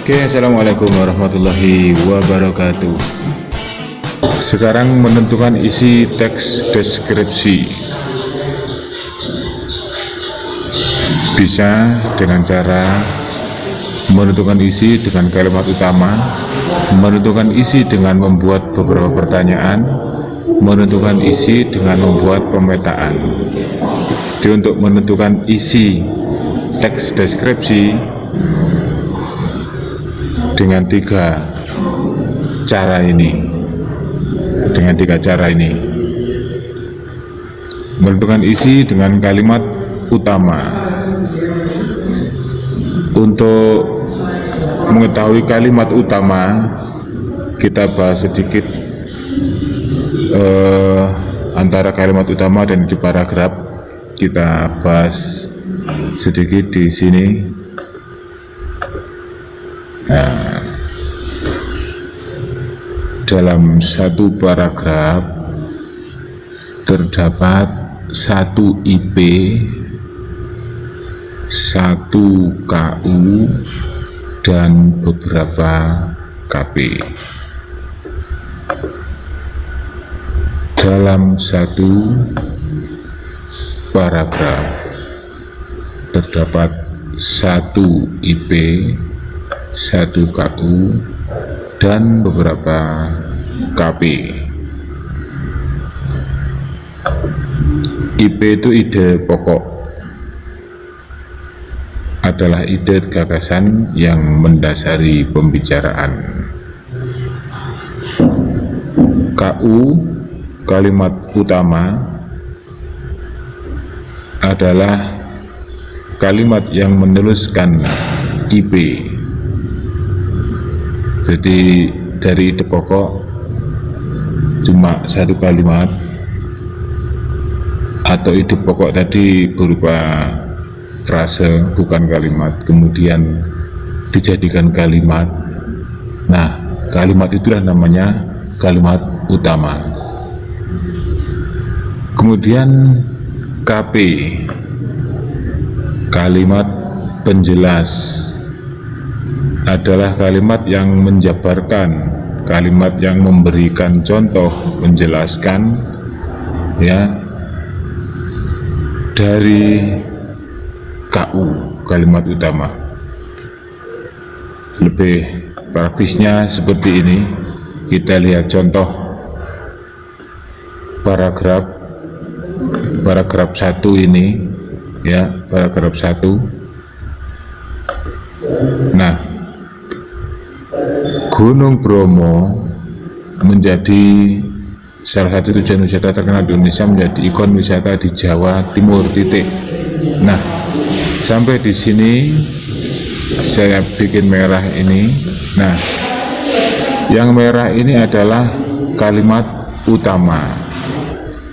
Oke, assalamualaikum warahmatullahi wabarakatuh. Sekarang menentukan isi teks deskripsi. Bisa dengan cara menentukan isi dengan kalimat utama, menentukan isi dengan membuat beberapa pertanyaan, menentukan isi dengan membuat pemetaan. Jadi untuk menentukan isi teks deskripsi dengan tiga cara ini, menentukan isi dengan kalimat utama. Untuk mengetahui kalimat utama, kita bahas sedikit antara kalimat utama dan di paragraf. Kita bahas sedikit di sini. Nah, dalam satu paragraf terdapat satu IP, satu KU, dan beberapa KP. Dalam satu paragraf terdapat satu IP, satu KU, dan beberapa KP. IP itu ide pokok, adalah ide gagasan yang mendasari pembicaraan. KU, kalimat utama, adalah kalimat yang meneruskan IP. Jadi dari ide pokok cuma satu kalimat, atau ide pokok tadi berupa frase bukan kalimat, kemudian dijadikan kalimat. Nah, kalimat itulah namanya kalimat utama. Kemudian KP, kalimat penjelas, adalah kalimat yang menjabarkan, kalimat yang memberikan contoh, menjelaskan ya dari KU, kalimat utama. Lebih praktisnya seperti ini, kita lihat contoh paragraf 1 ini ya, paragraf 1. Nah, Gunung Bromo menjadi salah satu tujuan wisata terkenal di Indonesia, menjadi ikon wisata di Jawa Timur, titik. Nah, sampai di sini saya bikin merah ini. Nah, yang merah ini adalah kalimat utama.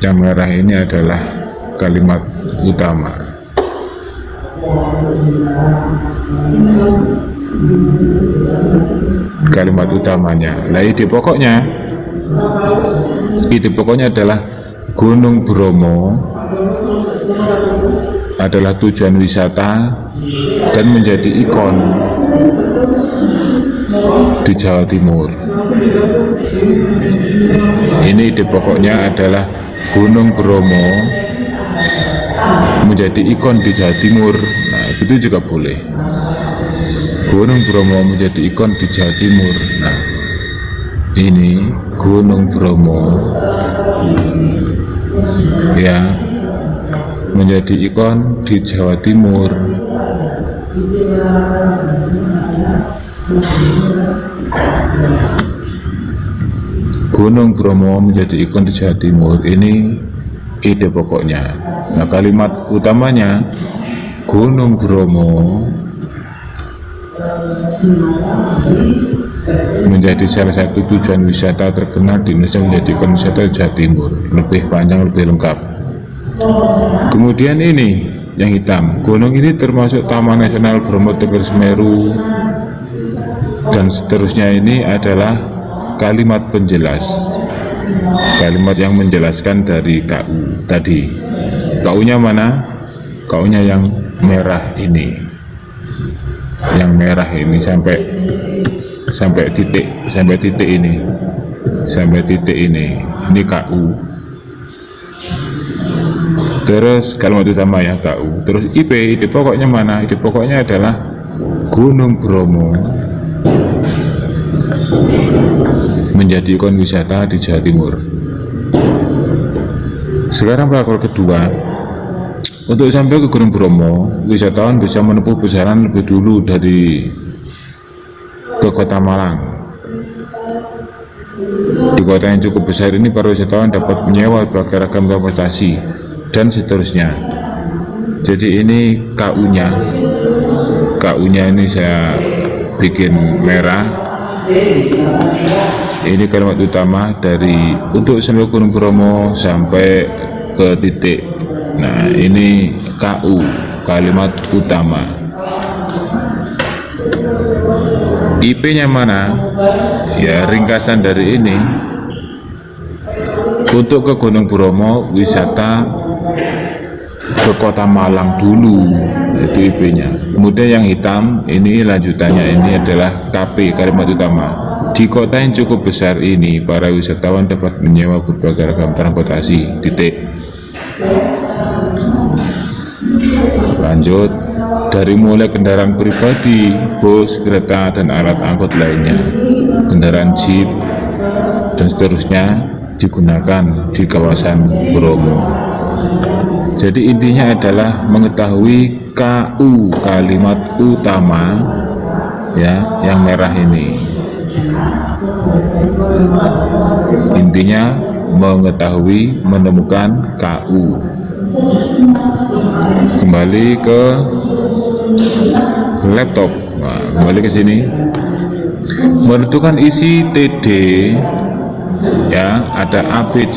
Yang merah ini adalah kalimat utama. Kalimat utamanya. Nah, ide pokoknya adalah Gunung Bromo adalah tujuan wisata dan menjadi ikon di Jawa Timur. Ini ide pokoknya adalah Gunung Bromo menjadi ikon di Jawa Timur. Nah, itu juga boleh. Gunung Bromo menjadi ikon di Jawa Timur. Nah, ini Gunung Bromo ya menjadi ikon di Jawa Timur. Gunung Bromo menjadi ikon di Jawa Timur. Ini ide pokoknya. Nah, kalimat utamanya Gunung Bromo menjadi salah satu tujuan wisata terkenal di Indonesia, menjadi ikon wisata Jawa Timur. Lebih panjang, lebih lengkap. Kemudian ini yang hitam, gunung ini termasuk Taman Nasional Bromo Tengger Semeru, dan seterusnya. Ini adalah kalimat penjelas, kalimat yang menjelaskan dari KU tadi. KU-nya mana? KU-nya yang merah ini. Yang merah ini sampai sampai titik ini KU. Terus kalimat utama ya KU. Terus ide pokoknya mana? Ide pokoknya adalah Gunung Bromo menjadi ikon wisata di Jawa Timur. Sekarang prakor kedua, untuk sampai ke Gunung Bromo, wisatawan bisa menempuh perjalanan lebih dulu dari ke Kota Malang. Di kota yang cukup besar ini, para wisatawan dapat menyewa berbagai ragam transportasi dan seterusnya. Jadi ini KU-nya ini saya bikin merah. Ini kalimat utama dari untuk sampai Gunung Bromo sampai ke titik. Nah, ini KU, kalimat utama. IP-nya mana? Ya, ringkasan dari ini. Untuk ke Gunung Bromo, wisata ke Kota Malang dulu, itu IP-nya. Kemudian yang hitam, ini lanjutannya, ini adalah KP, kalimat utama. Di kota yang cukup besar ini, para wisatawan dapat menyewa berbagai ragam transportasi, titik. Lanjut, dari mulai kendaraan pribadi, bus, kereta, dan alat angkut lainnya, kendaraan jeep, dan seterusnya digunakan di kawasan Bromo. Jadi intinya adalah mengetahui KU, kalimat utama ya, yang merah ini. Intinya mengetahui, menemukan KU. Kembali ke laptop. Nah, kembali ke sini. Menentukan isi TD ya, ada ABC.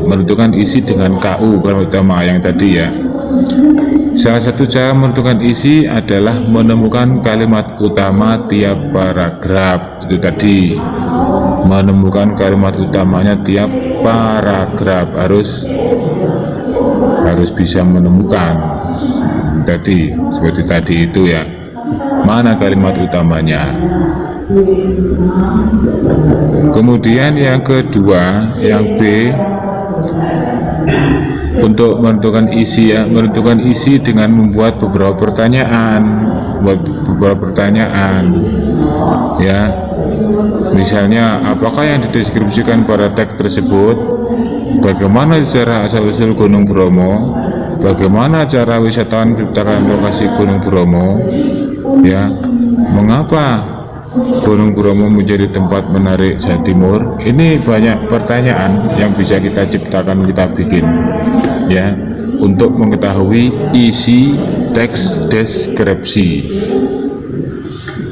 Menentukan isi dengan KU kalimat utama yang tadi ya. Salah satu cara menentukan isi adalah menemukan kalimat utama tiap paragraf. Itu tadi, menemukan kalimat utamanya tiap paragraf, harus bisa menemukan tadi, seperti tadi itu ya, mana kalimat utamanya. Kemudian yang kedua, yang B, untuk menentukan isi ya, menentukan isi dengan membuat beberapa pertanyaan, ya. Misalnya, apakah yang dideskripsikan pada teks tersebut? Bagaimana sejarah asal-usul Gunung Bromo? Bagaimana cara wisatawan menciptakan lokasi Gunung Bromo? Ya, mengapa Gunung Bromo menjadi tempat menarik Jawa Timur? Ini banyak pertanyaan yang bisa kita ciptakan, kita bikin ya, untuk mengetahui isi teks deskripsi.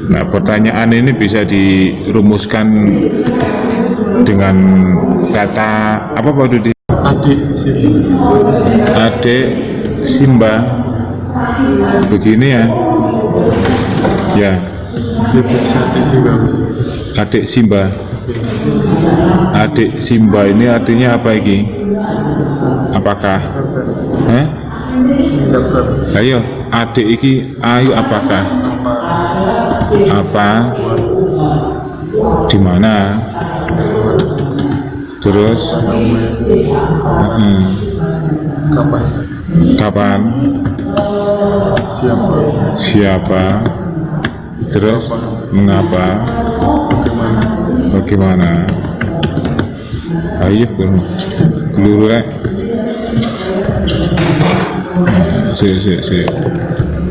Nah, pertanyaan ini bisa dirumuskan dengan kata apa Pak Dudi? Adik Simba. Begini ya. Ya. Adik Simba. Adik Simba ini artinya apa ini? Apakah? Ayo, adik iki, ayo apakah? Apa? Di mana? Terus? Kapan? Siapa? Terus? Mengapa? Bagaimana? Ayo, keluru ya.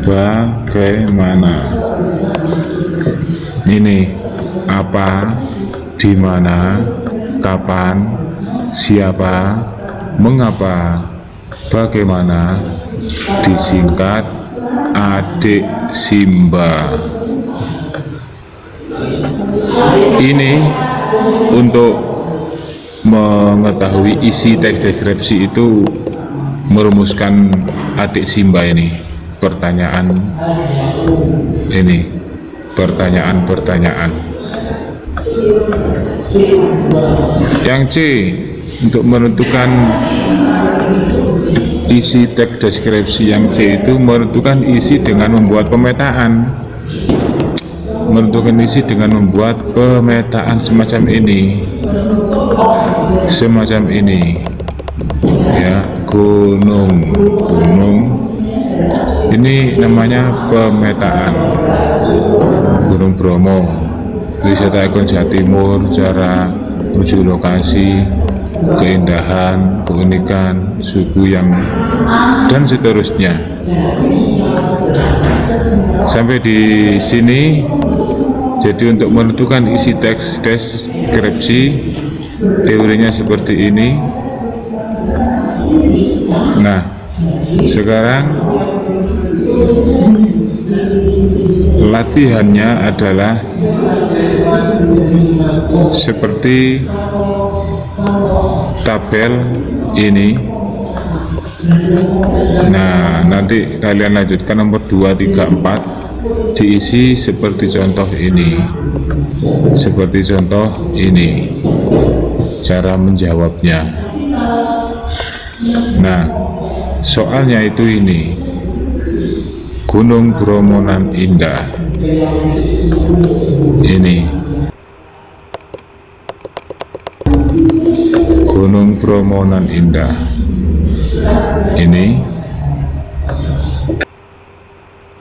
Bagaimana? Ini apa, di mana, kapan, siapa, mengapa, bagaimana, disingkat adik Simba. Ini untuk mengetahui isi teks deskripsi itu, merumuskan adik Simba ini, pertanyaan ini, pertanyaan. Yang C, untuk menentukan isi teks deskripsi, yang C itu menentukan isi dengan membuat pemetaan. menentukan isi dengan membuat pemetaan semacam ini, ya, gunung ini namanya pemetaan. Gunung Bromo, wisata ikon Jawa Timur, cara menuju lokasi, keindahan, keunikan suku yang dan seterusnya. Sampai di sini. Jadi untuk menentukan isi teks deskripsi, teorinya seperti ini. Nah, sekarang latihannya adalah seperti tabel ini. Nah, nanti kalian lanjutkan nomor 2, 3, 4 diisi seperti contoh ini, cara menjawabnya. Nah, soalnya itu ini, Gunung Bromo nan indah ini, Gunung Bromo nan indah ini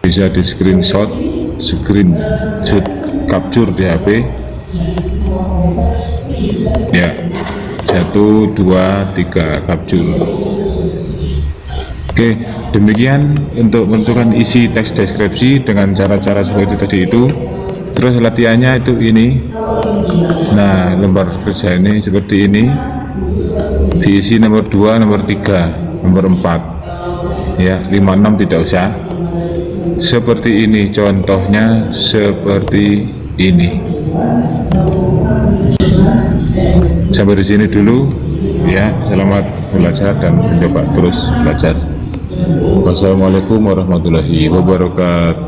bisa di screenshot capture di HP ya, 1, 2, 3 capture. Oke, demikian untuk menentukan isi teks deskripsi dengan cara-cara seperti tadi itu. Terus latihannya itu ini. Nah, lembar kerja ini seperti ini, diisi nomor 2, nomor 3, nomor 4 ya, 5, 6 tidak usah. Seperti ini contohnya, seperti ini. Sampai di sini dulu ya. Selamat belajar dan mencoba terus belajar. Wassalamualaikum warahmatullahi wabarakatuh.